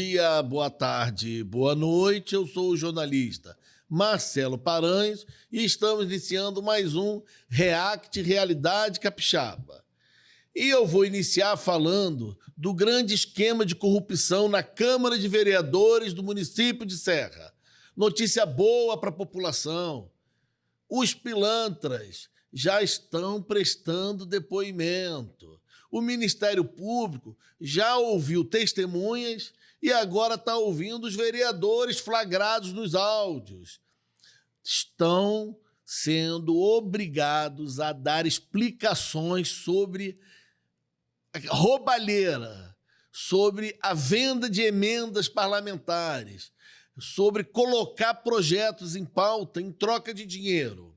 dia, boa tarde, boa noite. Eu sou o jornalista Marcelo Paranhos e estamos iniciando mais um React Realidade Capixaba. E eu vou iniciar falando do grande esquema de corrupção na Câmara de Vereadores do município de Serra. Notícia boa para a população. Os pilantras já estão prestando depoimento. O Ministério Público já ouviu testemunhas e agora está ouvindo os vereadores flagrados nos áudios. Estão sendo obrigados a dar explicações sobre a roubalheira, sobre a venda de emendas parlamentares, sobre colocar projetos em pauta em troca de dinheiro.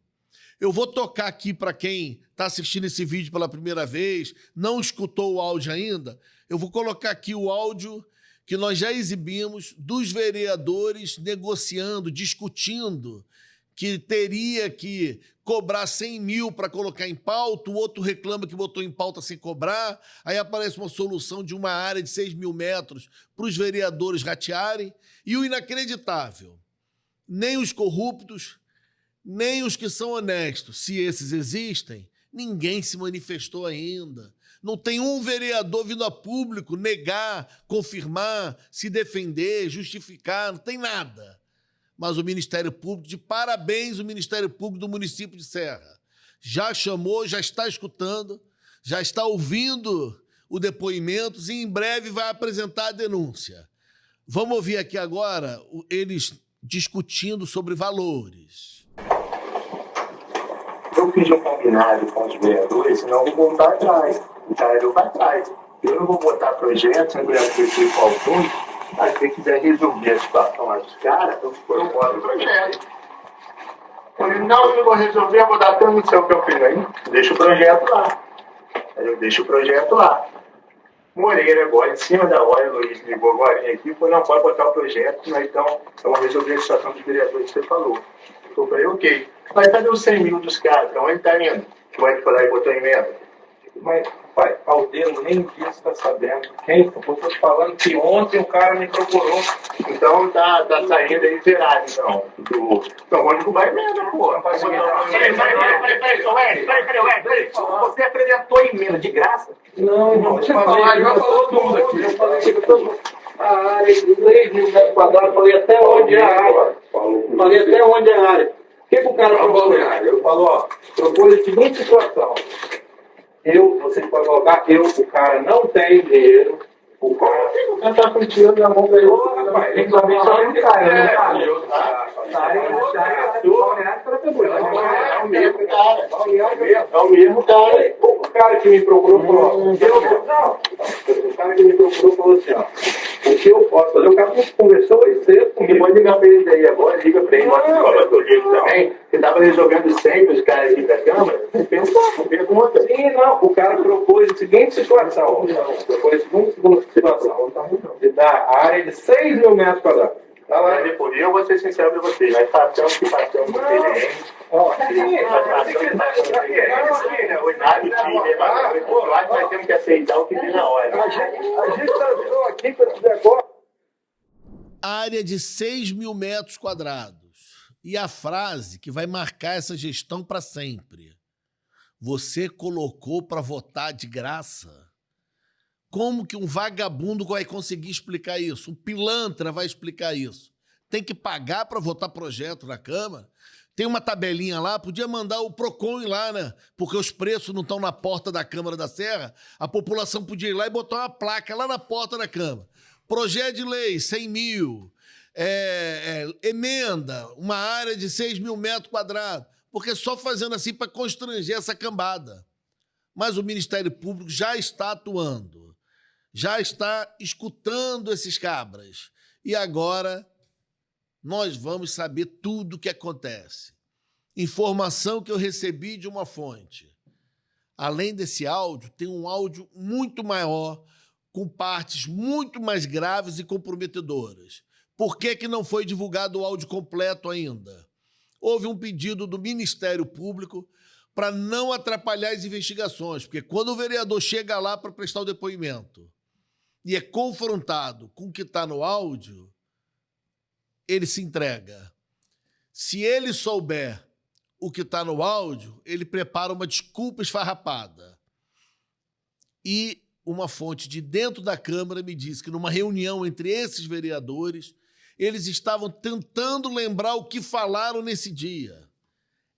Eu vou tocar aqui para quem está assistindo esse vídeo pela primeira vez, não escutou o áudio ainda, eu vou colocar aqui o áudio que nós já exibimos dos vereadores negociando, discutindo que teria que cobrar 100 mil para colocar em pauta, o outro reclama que botou em pauta sem cobrar, aí aparece uma solução de uma área de 6 mil metros para os vereadores ratearem, e o inacreditável, nem os corruptos, nem os que são honestos, se esses existem, ninguém se manifestou ainda. Não tem um vereador vindo a público negar, confirmar, se defender, justificar, não tem nada. Mas o Ministério Público, de parabéns, o Ministério Público do município de Serra, já chamou, já está escutando, já está ouvindo o depoimento e em breve vai apresentar a denúncia. Vamos ouvir aqui agora eles discutindo sobre valores. Eu fiz um combinado com os vereadores, senão eu vou voltar atrás. O cara vai atrás. Eu não vou botar projetos, não vou discutir com alguns. Mas se quiser resolver a situação lá dos caras, eu boto o projeto. Eu não vou resolver, eu vou dar até no seu campeão aí. Deixa o projeto lá. Eu deixo o projeto lá. Moreira agora, em cima da hora, o Luiz ligou agora aqui, falou, não, pode botar o projeto, mas então eu vou resolver a situação dos vereadores que você falou. Eu falei, ok. Mas cadê os 100 mil dos caras? Então ele está indo. Vai falar e botou emenda. Mas, pai, Aldeiro nem disso está sabendo. Quem? Eu estou falando que ontem o cara me procurou. Então tá saindo aí zerado, então. Então vamos derrubar a emenda, pô. Peraí. Você apresentou a emenda de graça? Não, deixa eu falar. Já falou tudo aqui. Eu falei que a área de 3 mil metros quadrados, falei até onde é a área. Falei até onde é a área. O que o cara falou? Eu falo, ó, propôs a seguinte situação. Você pode colocar, o cara não tem dinheiro, o cara está com dinheiro na mão dele, rapaz, tem que saber só onde cai, né? É o mesmo cara. É o mesmo cara. O cara que me procurou falou, o cara que me procurou falou assim, ó, o que eu posso fazer? O cara conversou e cedo comigo. Pode ligar para ele aí agora, liga para ele, mostra o jeito também. Você estava resolvendo sempre os caras aqui da Câmara? Pergunta. Sim, não. O cara propôs a seguinte situação. Propôs a seguinte situação. De dar a área de 6 mil metros quadrados. Tá lá. Depois eu vou ser sincero para vocês. Nós passamos que passamos por TDM. Eu acho que nós temos que aceitar o que vem na hora. A gente tratou aqui para dizer agora. Área de 6 mil metros quadrados. E a frase que vai marcar essa gestão para sempre. Você colocou para votar de graça? Como que um vagabundo vai conseguir explicar isso? Um pilantra vai explicar isso? Tem que pagar para votar projeto na Câmara? Tem uma tabelinha lá, podia mandar o PROCON ir lá, né? Porque os preços não estão na porta da Câmara da Serra, a população podia ir lá e botar uma placa lá na porta da Câmara. Projeto de lei, 100 mil. Emenda, uma área de 6 mil metros quadrados. Porque só fazendo assim para constranger essa cambada. Mas o Ministério Público já está atuando, já está escutando esses cabras. E agora nós vamos saber tudo o que acontece. Informação que eu recebi de uma fonte. Além desse áudio, tem um áudio muito maior, com partes muito mais graves e comprometedoras. Por que não foi divulgado o áudio completo ainda? Houve um pedido do Ministério Público para não atrapalhar as investigações, porque quando o vereador chega lá para prestar o depoimento, e é confrontado com o que está no áudio, ele se entrega. Se ele souber o que está no áudio, ele prepara uma desculpa esfarrapada. E uma fonte de dentro da Câmara me disse que numa reunião entre esses vereadores, eles estavam tentando lembrar o que falaram nesse dia.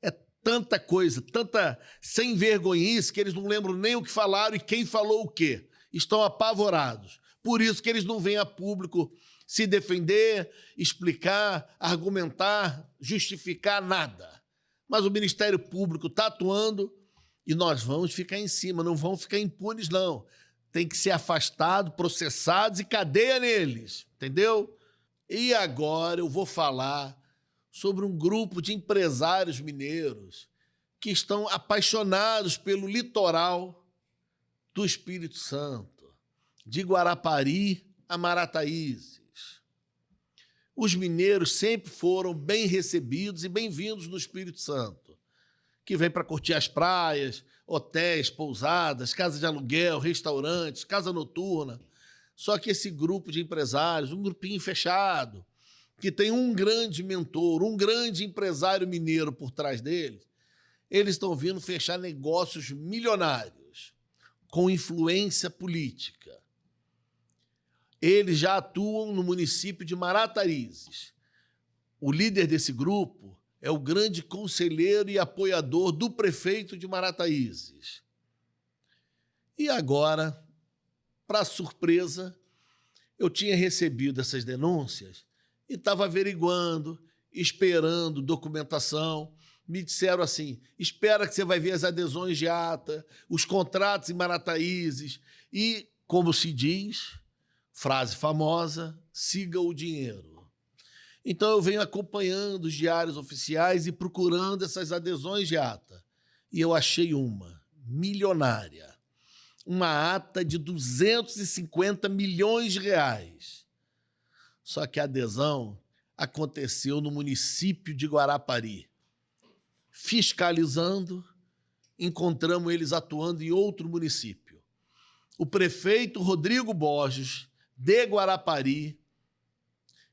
É tanta coisa, tanta sem vergonhice, que eles não lembram nem o que falaram e quem falou o quê. Estão apavorados. Por isso que eles não vêm a público se defender, explicar, argumentar, justificar nada. Mas o Ministério Público está atuando e nós vamos ficar em cima, não vamos ficar impunes, não. Tem que ser afastado, processados e cadeia neles, entendeu? E agora eu vou falar sobre um grupo de empresários mineiros que estão apaixonados pelo litoral do Espírito Santo, de Guarapari a Marataízes. Os mineiros sempre foram bem recebidos e bem-vindos no Espírito Santo, que vem para curtir as praias, hotéis, pousadas, casas de aluguel, restaurantes, casa noturna. Só que esse grupo de empresários, um grupinho fechado, que tem um grande mentor, um grande empresário mineiro por trás deles, eles estão vindo fechar negócios milionários com influência política. Eles já atuam no município de Marataízes. O líder desse grupo é o grande conselheiro e apoiador do prefeito de Marataízes. E agora, para surpresa, eu tinha recebido essas denúncias e estava averiguando, esperando documentação. Me disseram assim, espera que você vai ver as adesões de ata, os contratos em Marataízes e, como se diz, frase famosa, siga o dinheiro. Então eu venho acompanhando os diários oficiais e procurando essas adesões de ata. E eu achei uma milionária. Uma ata de 250 milhões de reais. Só que a adesão aconteceu no município de Guarapari. Fiscalizando, encontramos eles atuando em outro município. O prefeito Rodrigo Borges, de Guarapari,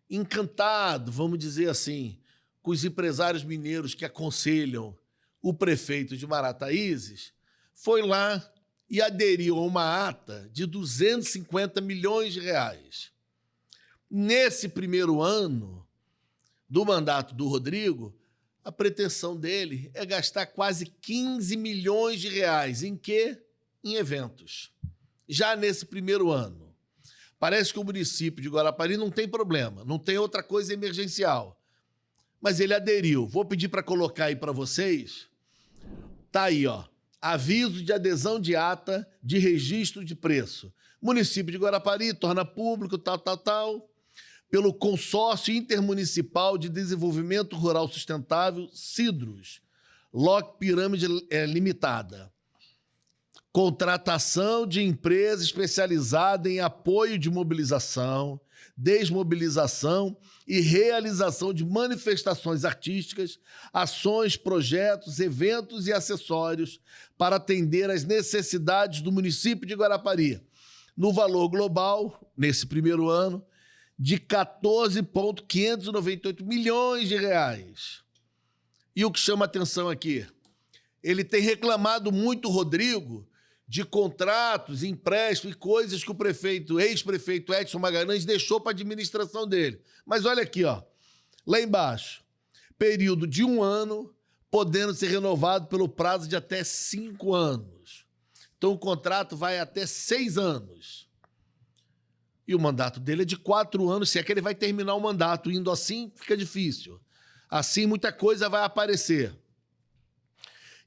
encantado, vamos dizer assim, com os empresários mineiros que aconselham o prefeito de Marataízes, foi lá e aderiu a uma ata de 250 milhões de reais. Nesse primeiro ano do mandato do Rodrigo, a pretensão dele é gastar quase 15 milhões de reais. Em quê? Em eventos. Já nesse primeiro ano. Parece que o município de Guarapari não tem problema, não tem outra coisa emergencial. Mas ele aderiu. Vou pedir para colocar aí para vocês. Tá aí, ó. Aviso de adesão de ata de registro de preço. Município de Guarapari torna público, tal, pelo Consórcio Intermunicipal de Desenvolvimento Rural Sustentável, Cidros, LOC Pirâmide Limitada. Contratação de empresa especializada em apoio de mobilização, desmobilização e realização de manifestações artísticas, ações, projetos, eventos e acessórios para atender às necessidades do município de Guarapari, no valor global, nesse primeiro ano, de 14,598 milhões de reais. E o que chama atenção aqui? Ele tem reclamado muito, Rodrigo, de contratos, empréstimos e coisas que o ex-prefeito Edson Magalhães deixou para a administração dele. Mas olha aqui, ó, lá embaixo, período de 1 ano, podendo ser renovado pelo prazo de até 5 anos. Então o contrato vai até 6 anos. E o mandato dele é de 4 anos, se é que ele vai terminar o mandato. Indo assim, fica difícil. Assim, muita coisa vai aparecer.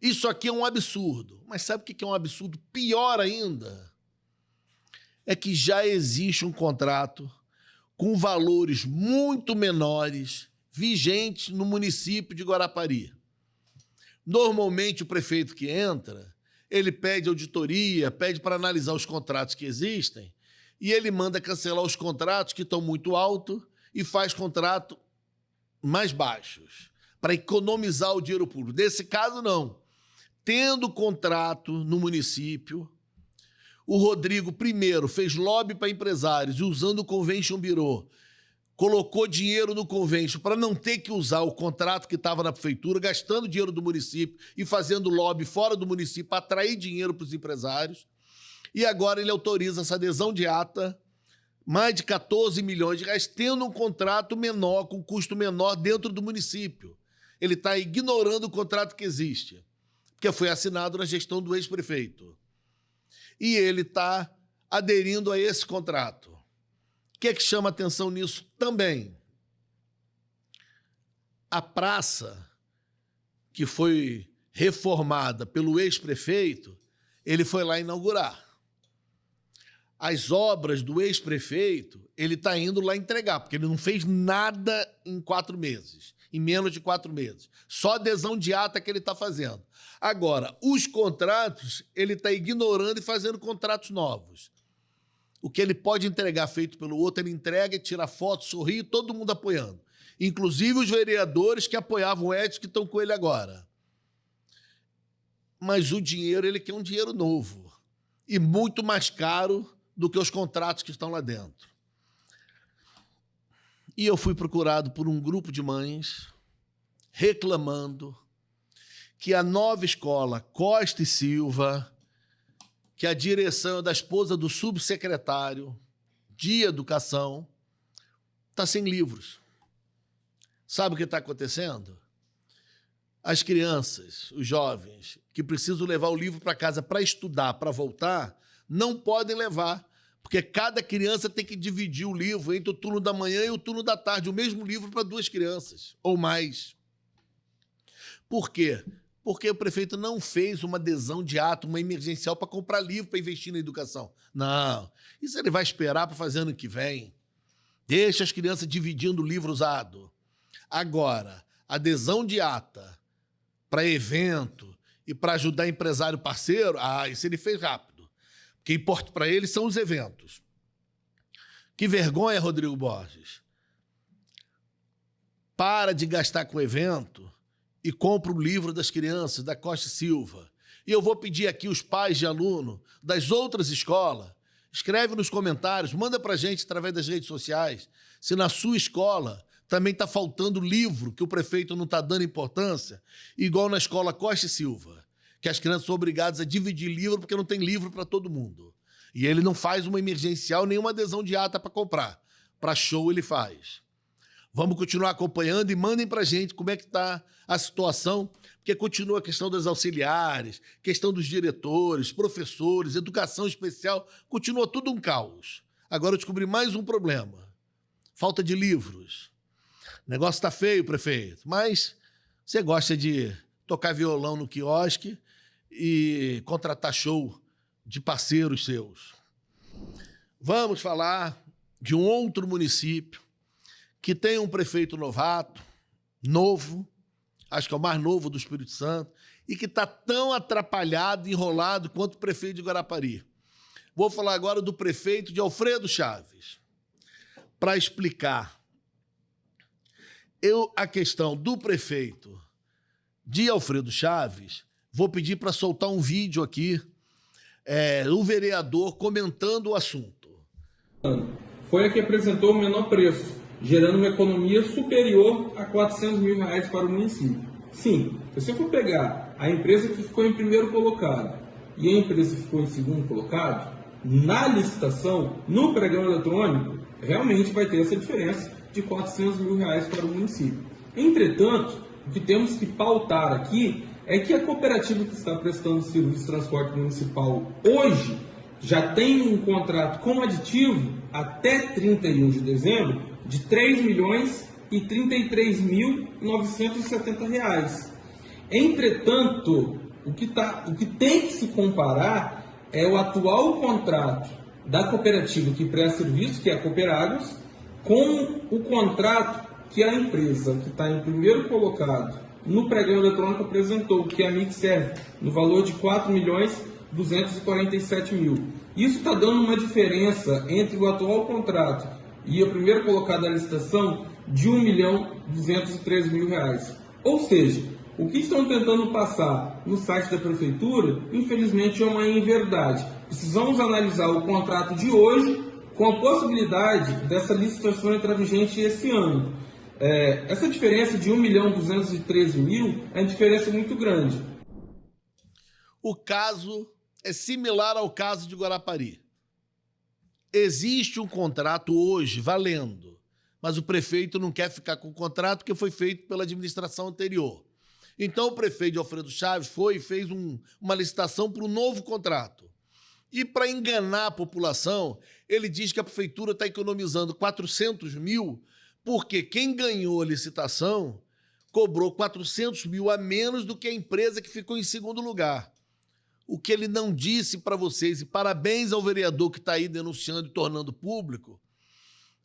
Isso aqui é um absurdo. Mas sabe o que é um absurdo pior ainda? É que já existe um contrato com valores muito menores vigentes no município de Guarapari. Normalmente, o prefeito que entra, ele pede auditoria, pede para analisar os contratos que existem e ele manda cancelar os contratos que estão muito altos e faz contrato mais baixos para economizar o dinheiro público. Nesse caso, não. Tendo contrato no município, O Rodrigo, primeiro, fez lobby para empresários e usando o Convention Bureau, colocou dinheiro no Convention para não ter que usar o contrato que estava na prefeitura, gastando dinheiro do município e fazendo lobby fora do município para atrair dinheiro para os empresários. E agora ele autoriza essa adesão de ata, mais de 14 milhões de reais, tendo um contrato menor, com custo menor dentro do município. Ele está ignorando o contrato que existe, porque foi assinado na gestão do ex-prefeito. E ele está aderindo a esse contrato. O que é que chama atenção nisso também? A praça que foi reformada pelo ex-prefeito, ele foi lá inaugurar. As obras do ex-prefeito, ele está indo lá entregar, porque ele não fez nada em 4 meses, em menos de 4 meses. Só adesão de ata que ele está fazendo. Agora, os contratos, ele está ignorando e fazendo contratos novos. O que ele pode entregar feito pelo outro, ele entrega, tira foto, sorri, todo mundo apoiando. Inclusive os vereadores que apoiavam o Edson, que estão com ele agora. Mas o dinheiro, ele quer um dinheiro novo. E muito mais caro do que os contratos que estão lá dentro. E eu fui procurado por um grupo de mães reclamando que a nova escola Costa e Silva, que a direção é da esposa do subsecretário de Educação, está sem livros. Sabe o que está acontecendo? As crianças, os jovens, que precisam levar o livro para casa para estudar, para voltar, não podem levar, porque cada criança tem que dividir o livro entre o turno da manhã e o turno da tarde, o mesmo livro para 2 crianças, ou mais. Por quê? Porque o prefeito não fez uma adesão de ato, uma emergencial para comprar livro, para investir na educação. Não, isso ele vai esperar para fazer ano que vem. Deixa as crianças dividindo o livro usado. Agora, adesão de ata para evento e para ajudar empresário parceiro, isso ele fez rápido. O que importa para ele são os eventos. Que vergonha, Rodrigo Borges. Para de gastar com evento e compra o livro das crianças, da Costa e Silva. E eu vou pedir aqui os pais de aluno das outras escolas, escreve nos comentários, manda para a gente através das redes sociais, se na sua escola também está faltando livro que o prefeito não está dando importância, igual na escola Costa e Silva, que as crianças são obrigadas a dividir livro porque não tem livro para todo mundo. E ele não faz uma emergencial, nenhuma adesão de ata para comprar. Para show ele faz. Vamos continuar acompanhando e mandem para a gente como é que está a situação, porque continua a questão das auxiliares, questão dos diretores, professores, educação especial, continua tudo um caos. Agora eu descobri mais um problema. Falta de livros. O negócio está feio, prefeito, mas você gosta de tocar violão no quiosque e contratar show de parceiros seus. Vamos falar de um outro município que tem um prefeito novato, novo, acho que é o mais novo do Espírito Santo, e que está tão atrapalhado, enrolado, quanto o prefeito de Guarapari. Vou falar agora do prefeito de Alfredo Chaves, para explicar a questão do prefeito de Alfredo Chaves. Vou pedir para soltar um vídeo aqui, o vereador comentando o assunto. Foi a que apresentou o menor preço, gerando uma economia superior a R$400 mil para o município. Sim, se você for pegar a empresa que ficou em primeiro colocado e a empresa que ficou em segundo colocado, na licitação, no pregão eletrônico, realmente vai ter essa diferença de R$400 mil para o município. Entretanto, o que temos que pautar aqui é que a cooperativa que está prestando serviço de transporte municipal hoje já tem um contrato com aditivo até 31 de dezembro de R$3.033.970. Entretanto, o que tem que se comparar é o atual contrato da cooperativa que presta serviço, que é a Cooperagros, com o contrato que a empresa que está em primeiro colocado no pregão eletrônico apresentou, que é a Mixserve, no valor de R$4.247.000. Isso está dando uma diferença entre o atual contrato e o primeiro colocado na licitação de R$1.213.000. Ou seja, O que estão tentando passar no site da prefeitura, infelizmente, é uma inverdade. Precisamos analisar o contrato de hoje com a possibilidade dessa licitação entrar vigente esse ano. Essa diferença de 1.213.000 é uma diferença muito grande. O caso é similar ao caso de Guarapari. Existe um contrato hoje valendo, mas o prefeito não quer ficar com o contrato que foi feito pela administração anterior. Então o prefeito de Alfredo Chaves foi e fez uma licitação para um novo contrato. E para enganar a população, ele diz que a prefeitura está economizando 400 mil, porque quem ganhou a licitação cobrou 400 mil a menos do que a empresa que ficou em segundo lugar. O que ele não disse para vocês, e parabéns ao vereador que está aí denunciando e tornando público,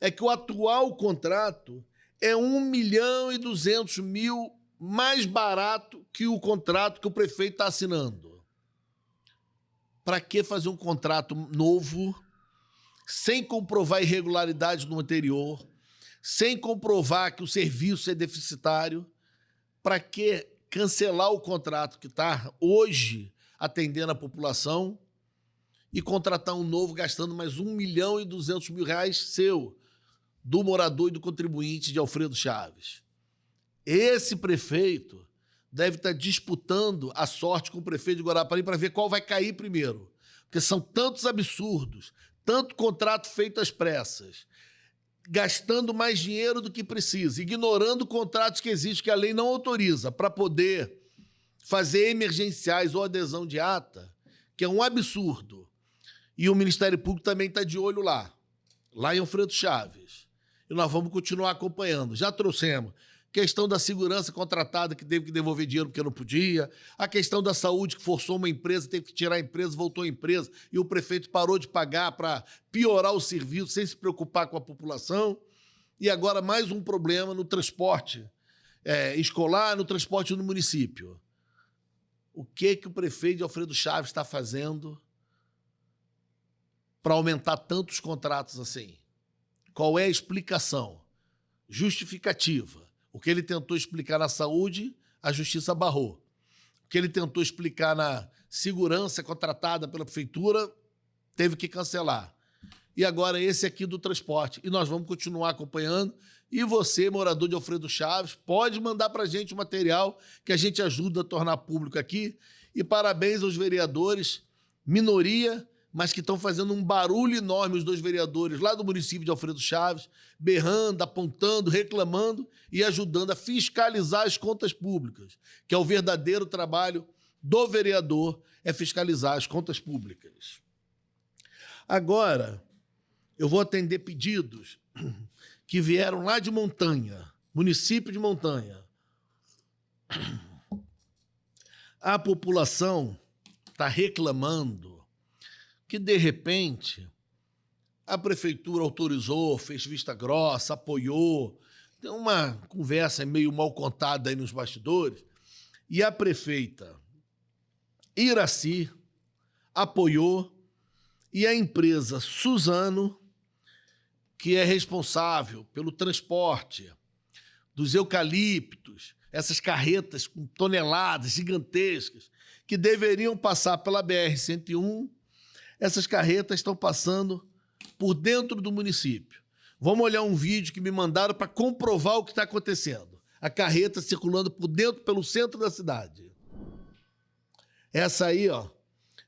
é que o atual contrato é 1.200.000 mais barato que o contrato que o prefeito está assinando. Para que fazer um contrato novo, sem comprovar irregularidades no anterior, sem comprovar que o serviço é deficitário? Para que cancelar o contrato que está hoje atendendo a população e contratar um novo gastando mais R$1.200.000 seu, do morador e do contribuinte de Alfredo Chaves? Esse prefeito deve estar disputando a sorte com o prefeito de Guarapari para ver qual vai cair primeiro. Porque são tantos absurdos, tanto contrato feito às pressas, gastando mais dinheiro do que precisa, ignorando contratos que existem que a lei não autoriza para poder fazer emergenciais ou adesão de ata, que é um absurdo. E o Ministério Público também está de olho lá em Alfredo Chaves. E nós vamos continuar acompanhando. Já trouxemos questão da segurança contratada, que teve que devolver dinheiro porque não podia, a questão da saúde, que forçou uma empresa, teve que tirar a empresa, voltou a empresa, e o prefeito parou de pagar para piorar o serviço, sem se preocupar com a população. E agora mais um problema no transporte escolar, no transporte no município. O que o prefeito de Alfredo Chaves está fazendo para aumentar tantos contratos assim? Qual é a explicação? Justificativa. O que ele tentou explicar na saúde, a justiça barrou. O que ele tentou explicar na segurança contratada pela prefeitura, teve que cancelar. E agora esse aqui do transporte. E nós vamos continuar acompanhando. E você, morador de Alfredo Chaves, pode mandar para a gente o material que a gente ajuda a tornar público aqui. E parabéns aos vereadores, minoria, mas que estão fazendo um barulho enorme, os dois vereadores lá do município de Alfredo Chaves, berrando, apontando, reclamando e ajudando a fiscalizar as contas públicas, que é o verdadeiro trabalho do vereador, é fiscalizar as contas públicas. Agora, eu vou atender pedidos que vieram lá de Montanha, município de Montanha. A população está reclamando que, de repente, a prefeitura autorizou, fez vista grossa, apoiou. Tem uma conversa meio mal contada aí nos bastidores. E a prefeita Iraci apoiou, e a empresa Suzano, que é responsável pelo transporte dos eucaliptos, essas carretas com toneladas gigantescas, que deveriam passar pela BR-101, essas carretas estão passando por dentro do município. Vamos olhar um vídeo que me mandaram para comprovar o que está acontecendo. A carreta circulando por dentro, pelo centro da cidade. Essa aí, ó,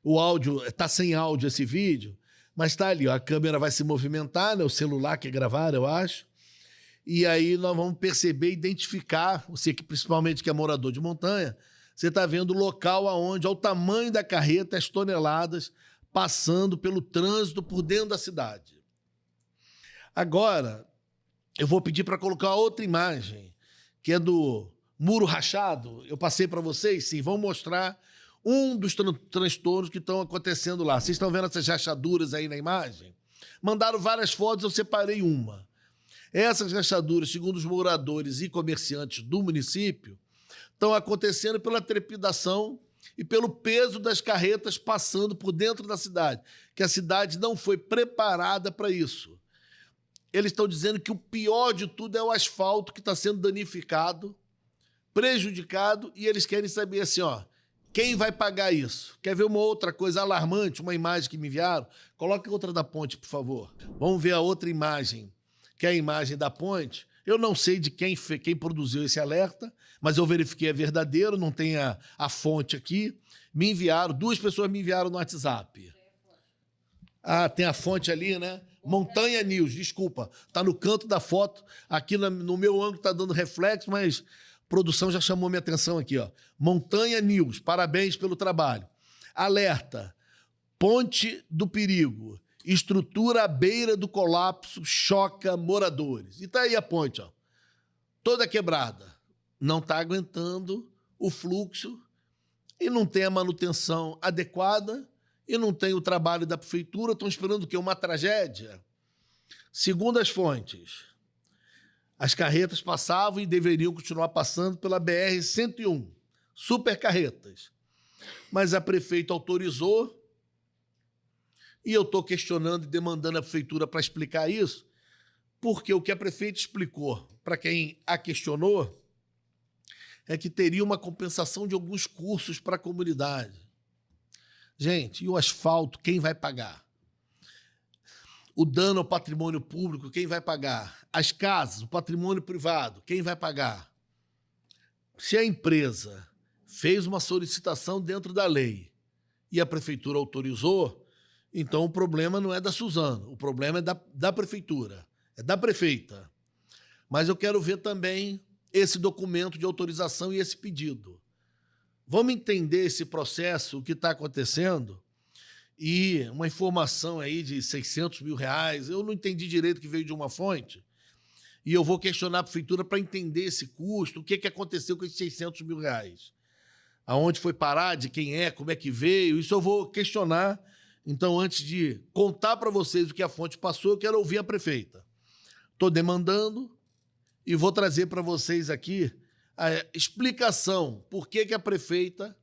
o áudio, está sem áudio esse vídeo, mas está ali, ó, a câmera vai se movimentar, né, o celular que gravaram, eu acho, e aí nós vamos perceber, identificar, você que principalmente que é morador de Montanha, você está vendo o local aonde, ao tamanho da carreta, as toneladas passando pelo trânsito por dentro da cidade. Agora, eu vou pedir para colocar outra imagem, que é do muro rachado. Eu passei para vocês, sim, vão mostrar um dos transtornos que estão acontecendo lá. Vocês estão vendo essas rachaduras aí na imagem? Mandaram várias fotos, eu separei uma. Essas rachaduras, segundo os moradores e comerciantes do município, estão acontecendo pela trepidação e pelo peso das carretas passando por dentro da cidade, que a cidade não foi preparada para isso. Eles estão dizendo que o pior de tudo é o asfalto que está sendo danificado prejudicado, e eles querem saber assim, ó, quem vai pagar isso? Quer ver uma outra coisa alarmante, uma imagem que me enviaram? Coloque outra da ponte, por favor. Vamos ver a outra imagem, que é a imagem da ponte. Eu não sei de quem produziu esse alerta, mas eu verifiquei é verdadeiro, não tem a fonte aqui. Me enviaram, 2 pessoas me enviaram no WhatsApp. Ah, tem a fonte ali, né? Montanha News, desculpa. Tá no canto da foto. Aqui no meu ângulo tá dando reflexo, mas a produção já chamou minha atenção aqui, ó. Montanha News, parabéns pelo trabalho. Alerta, ponte do perigo. Estrutura à beira do colapso choca moradores. E tá aí a ponte, ó. Toda quebrada. Não tá aguentando o fluxo e não tem a manutenção adequada e não tem o trabalho da prefeitura. Estão esperando o quê? Uma tragédia? Segundo as fontes, as carretas passavam e deveriam continuar passando pela BR-101, super carretas. Mas a prefeita autorizou e eu estou questionando e demandando a prefeitura para explicar isso, porque o que a prefeita explicou para quem a questionou é que teria uma compensação de alguns cursos para a comunidade. Gente, e o asfalto, quem vai pagar? O dano ao patrimônio público, quem vai pagar? As casas, o patrimônio privado, quem vai pagar? Se a empresa fez uma solicitação dentro da lei e a prefeitura autorizou, então o problema não é da Suzano, o problema é da prefeitura, é da prefeita. Mas eu quero ver também esse documento de autorização e esse pedido. Vamos entender esse processo, o que está acontecendo, e uma informação aí de R$600 mil, eu não entendi direito que veio de uma fonte, e eu vou questionar a prefeitura para entender esse custo, o que aconteceu com esses R$600 mil, aonde foi parar, de quem é, como é que veio, isso eu vou questionar. Então, antes de contar para vocês o que a fonte passou, eu quero ouvir a prefeita. Estou demandando e vou trazer para vocês aqui a explicação por que a prefeita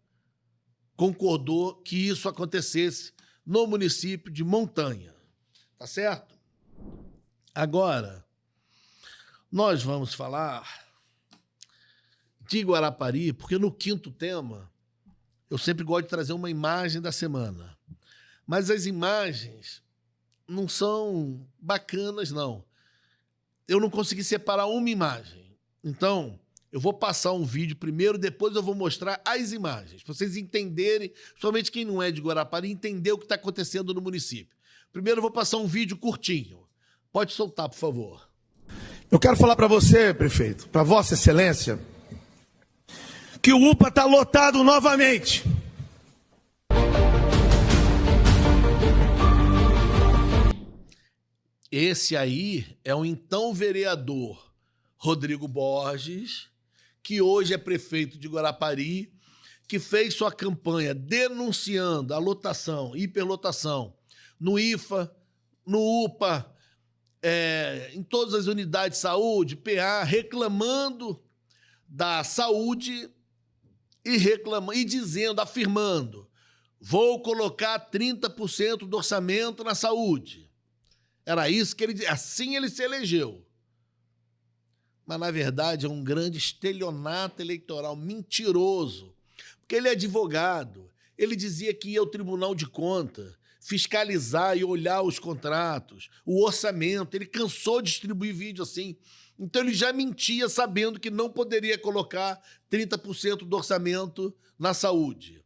concordou que isso acontecesse no município de Montanha. Tá certo? Agora, nós vamos falar de Guarapari, porque no quinto tema eu sempre gosto de trazer uma imagem da semana. Mas as imagens não são bacanas, não. Eu não consegui separar uma imagem. Então, eu vou passar um vídeo primeiro, depois eu vou mostrar as imagens, para vocês entenderem, somente quem não é de Guarapari, entender o que está acontecendo no município. Primeiro eu vou passar um vídeo curtinho. Pode soltar, por favor. Eu quero falar para você, prefeito, para Vossa Excelência, que o UPA está lotado novamente. Esse aí é o então vereador Rodrigo Borges, que hoje é prefeito de Guarapari, que fez sua campanha denunciando a lotação, hiperlotação, no IFA, no UPA, em todas as unidades de saúde, PA, reclamando da saúde e dizendo, afirmando, vou colocar 30% do orçamento na saúde. Era isso que ele, assim ele se elegeu. Mas, na verdade, é um grande estelionato eleitoral mentiroso, porque ele é advogado. Ele dizia que ia ao Tribunal de Contas fiscalizar e olhar os contratos, o orçamento. Ele cansou de distribuir vídeo assim. Então, ele já mentia sabendo que não poderia colocar 30% do orçamento na saúde.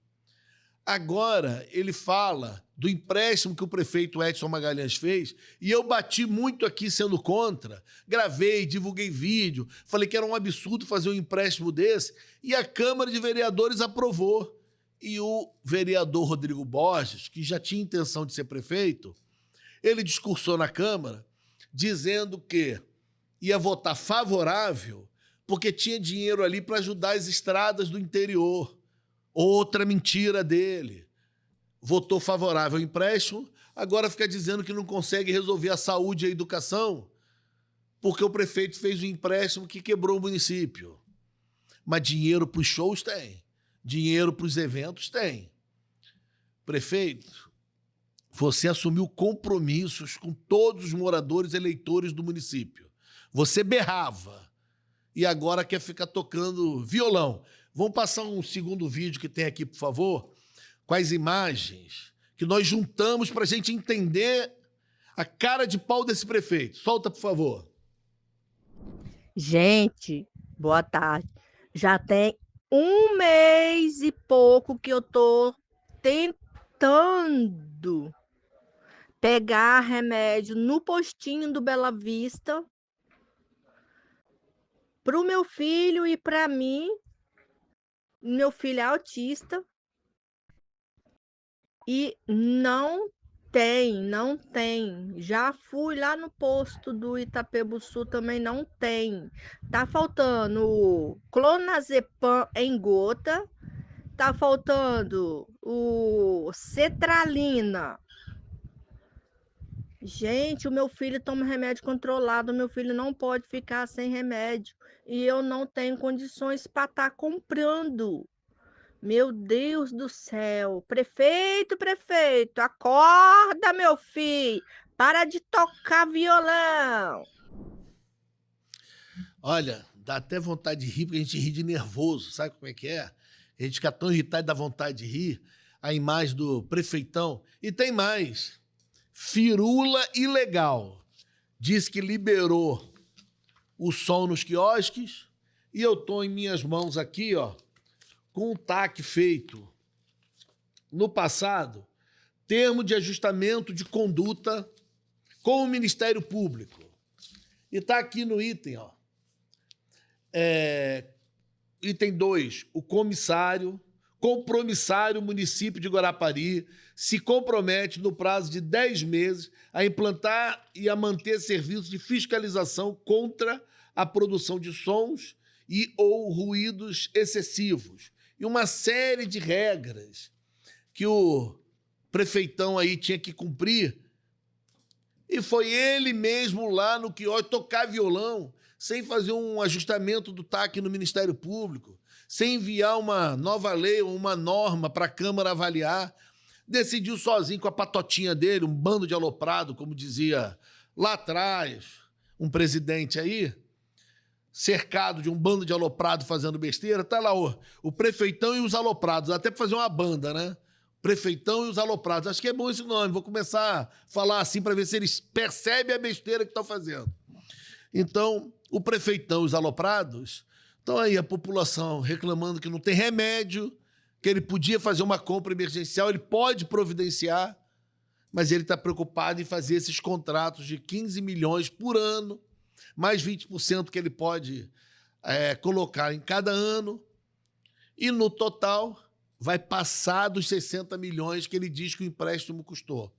Agora, ele fala do empréstimo que o prefeito Edson Magalhães fez, e eu bati muito aqui sendo contra, gravei, divulguei vídeo, falei que era um absurdo fazer um empréstimo desse, e a Câmara de Vereadores aprovou. E o vereador Rodrigo Borges, que já tinha intenção de ser prefeito, ele discursou na Câmara dizendo que ia votar favorável porque tinha dinheiro ali para ajudar as estradas do interior. Outra mentira dele. Votou favorável ao empréstimo, agora fica dizendo que não consegue resolver a saúde e a educação porque o prefeito fez um empréstimo que quebrou o município. Mas dinheiro para os shows tem. Dinheiro para os eventos tem. Prefeito, você assumiu compromissos com todos os moradores eleitores do município. Você berrava e agora quer ficar tocando violão. Vamos passar um segundo vídeo que tem aqui, por favor, com as imagens que nós juntamos para a gente entender a cara de pau desse prefeito. Solta, por favor. Gente, boa tarde. Já tem 1 mês e pouco que eu tô tentando pegar remédio no postinho do Bela Vista pro meu filho e para mim. Meu filho é autista e não tem. Já fui lá no posto do Itapebuçu, também não tem. Tá faltando o clonazepam em gota, tá faltando o cetralina. Gente, o meu filho toma remédio controlado, meu filho não pode ficar sem remédio e eu não tenho condições para estar comprando. Meu Deus do céu. Prefeito, acorda, meu filho. Para de tocar violão. Olha, dá até vontade de rir, porque a gente ri de nervoso, sabe como é que é? A gente fica tão irritado, dá vontade de rir. A imagem do prefeitão. E tem mais. Firula ilegal. Diz que liberou o som nos quiosques e eu tô em minhas mãos aqui, ó, com um TAC feito no passado, termo de ajustamento de conduta com o Ministério Público. E está aqui no item, ó. Item 2, o compromissário município de Guarapari se compromete no prazo de 10 meses a implantar e a manter serviços de fiscalização contra a produção de sons e ou ruídos excessivos. E uma série de regras que o prefeitão aí tinha que cumprir. E foi ele mesmo lá no quiosque tocar violão, sem fazer um ajustamento do TAC no Ministério Público, sem enviar uma nova lei ou uma norma para a Câmara avaliar. Decidiu sozinho com a patotinha dele, um bando de aloprado, como dizia lá atrás um presidente aí, cercado de um bando de aloprado fazendo besteira. Tá lá o prefeitão e os aloprados, até para fazer uma banda, né? Prefeitão e os aloprados. Acho que é bom esse nome. Vou começar a falar assim para ver se eles percebem a besteira que estão fazendo. Então, o prefeitão e os aloprados estão aí, a população reclamando que não tem remédio, que ele podia fazer uma compra emergencial, ele pode providenciar, mas ele está preocupado em fazer esses contratos de 15 milhões por ano, mais 20% que ele pode colocar em cada ano, e no total vai passar dos 60 milhões que ele diz que o empréstimo custou.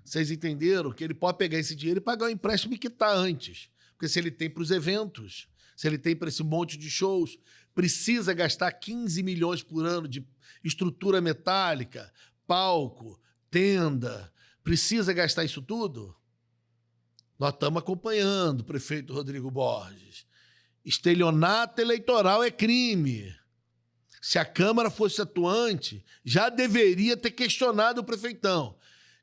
Vocês entenderam que ele pode pegar esse dinheiro e pagar o empréstimo que está antes, porque se ele tem para os eventos, se ele tem para esse monte de shows, precisa gastar 15 milhões por ano de estrutura metálica, palco, tenda, precisa gastar isso tudo? Nós estamos acompanhando o prefeito Rodrigo Borges. Estelionato eleitoral é crime. Se a Câmara fosse atuante, já deveria ter questionado o prefeitão.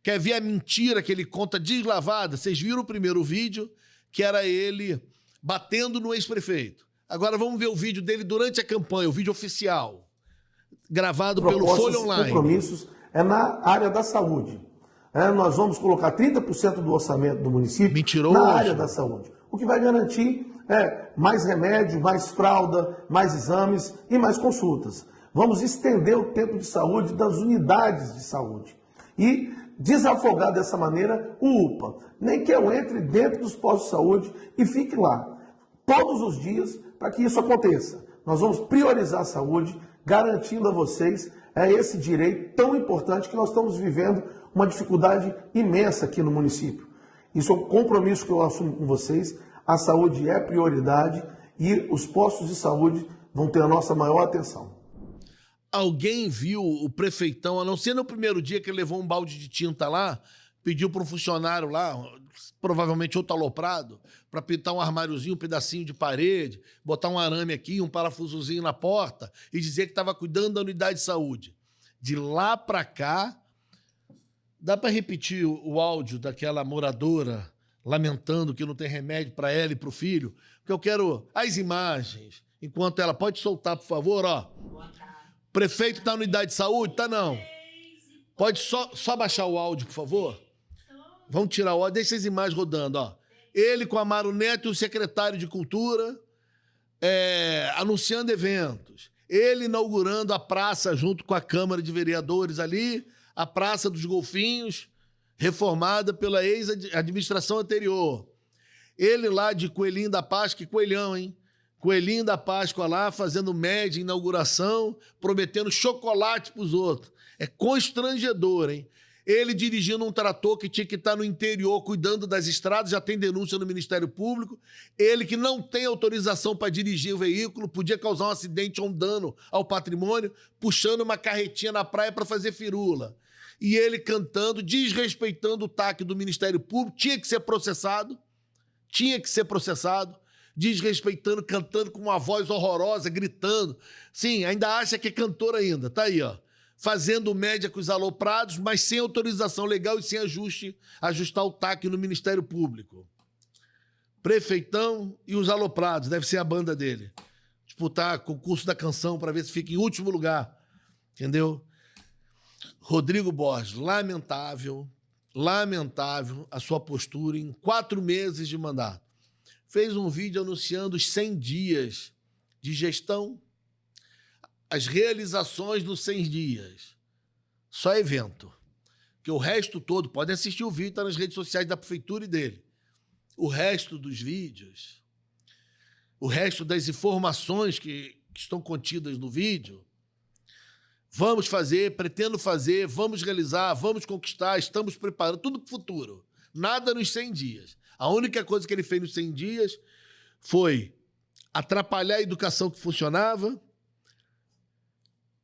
Quer ver a mentira que ele conta deslavada? Vocês viram o primeiro vídeo, que era ele batendo no ex-prefeito. Agora vamos ver o vídeo dele durante a campanha, o vídeo oficial, gravado pelo Folha Online. Compromissos é na área da saúde. Nós vamos colocar 30% do orçamento do município na área da saúde, o que vai garantir mais remédio, mais fralda, mais exames e mais consultas. Vamos estender o tempo de saúde das unidades de saúde e desafogar dessa maneira o UPA. Nem que eu entre dentro dos postos de saúde e fique lá todos os dias para que isso aconteça. Nós vamos priorizar a saúde, garantindo a vocês esse direito tão importante que nós estamos vivendo uma dificuldade imensa aqui no município. Isso é um compromisso que eu assumo com vocês. A saúde é prioridade e os postos de saúde vão ter a nossa maior atenção. Alguém viu o prefeitão, a não ser no primeiro dia que ele levou um balde de tinta lá, pediu para um funcionário lá, provavelmente outro aloprado, para pintar um armáriozinho, um pedacinho de parede, botar um arame aqui, um parafusozinho na porta e dizer que estava cuidando da unidade de saúde. De lá para cá, dá para repetir o áudio daquela moradora lamentando que não tem remédio para ela e para o filho, porque eu quero as imagens, enquanto ela pode soltar, por favor, ó. Prefeito está na unidade de saúde? Tá não. Pode só baixar o áudio, por favor? Vamos tirar o áudio, deixa as imagens rodando, ó. Ele com Amaro Neto e o secretário de Cultura, anunciando eventos. Ele inaugurando a praça junto com a Câmara de Vereadores ali, a Praça dos Golfinhos, reformada pela ex-administração anterior. Ele lá de Coelhinho da Páscoa, que coelhão, hein? Coelhinho da Páscoa lá, fazendo média, inauguração, prometendo chocolate pros outros. É constrangedor, hein? Ele dirigindo um trator que tinha que estar no interior, cuidando das estradas, já tem denúncia no Ministério Público. Ele que não tem autorização para dirigir o veículo, podia causar um acidente ou um dano ao patrimônio, puxando uma carretinha na praia para fazer firula. E ele cantando, desrespeitando o TAC do Ministério Público, tinha que ser processado, desrespeitando, cantando com uma voz horrorosa, gritando. Sim, ainda acha que é cantor ainda, tá aí, ó. Fazendo média com os aloprados, mas sem autorização legal e sem ajustar o TAC no Ministério Público. Prefeitão e os aloprados, deve ser a banda dele. Disputar concurso da canção para ver se fica em último lugar, entendeu? Rodrigo Borges, lamentável a sua postura em 4 meses de mandato. Fez um vídeo anunciando os 100 dias de gestão, as realizações dos 100 dias. Só evento. Porque o resto todo, podem assistir o vídeo, está nas redes sociais da prefeitura e dele. O resto dos vídeos, o resto das informações que estão contidas no vídeo, vamos fazer, pretendo fazer, vamos realizar, vamos conquistar, estamos preparando, tudo para o futuro. Nada nos 100 dias. A única coisa que ele fez nos 100 dias foi atrapalhar a educação que funcionava,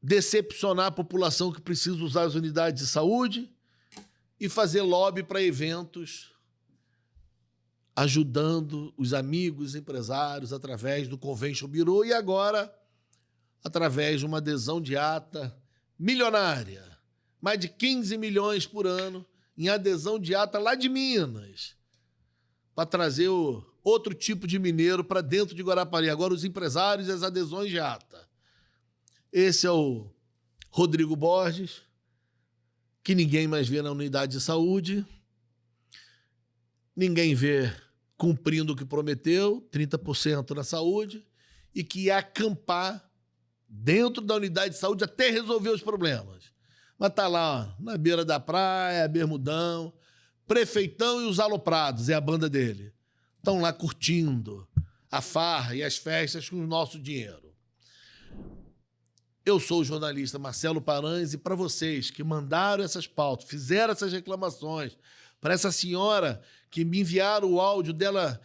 decepcionar a população que precisa usar as unidades de saúde e fazer lobby para eventos, ajudando os amigos empresários através do Convention Bureau e agora através de uma adesão de ata milionária, mais de 15 milhões por ano em adesão de ata lá de Minas, para trazer outro tipo de mineiro para dentro de Guarapari. Agora os empresários e as adesões de ata. Esse é o Rodrigo Borges, que ninguém mais vê na unidade de saúde, ninguém vê cumprindo o que prometeu, 30% na saúde, e que ia acampar dentro da unidade de saúde até resolver os problemas. Mas tá lá, ó, na beira da praia, bermudão, prefeitão e os aloprados, é a banda dele. Estão lá curtindo a farra e as festas com o nosso dinheiro. Eu sou o jornalista Marcelo Paranhos e para vocês que mandaram essas pautas, fizeram essas reclamações, para essa senhora que me enviaram o áudio dela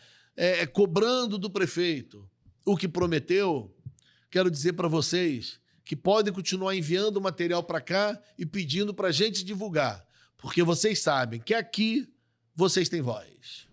cobrando do prefeito o que prometeu, quero dizer para vocês que podem continuar enviando material para cá e pedindo para a gente divulgar, porque vocês sabem que aqui vocês têm voz.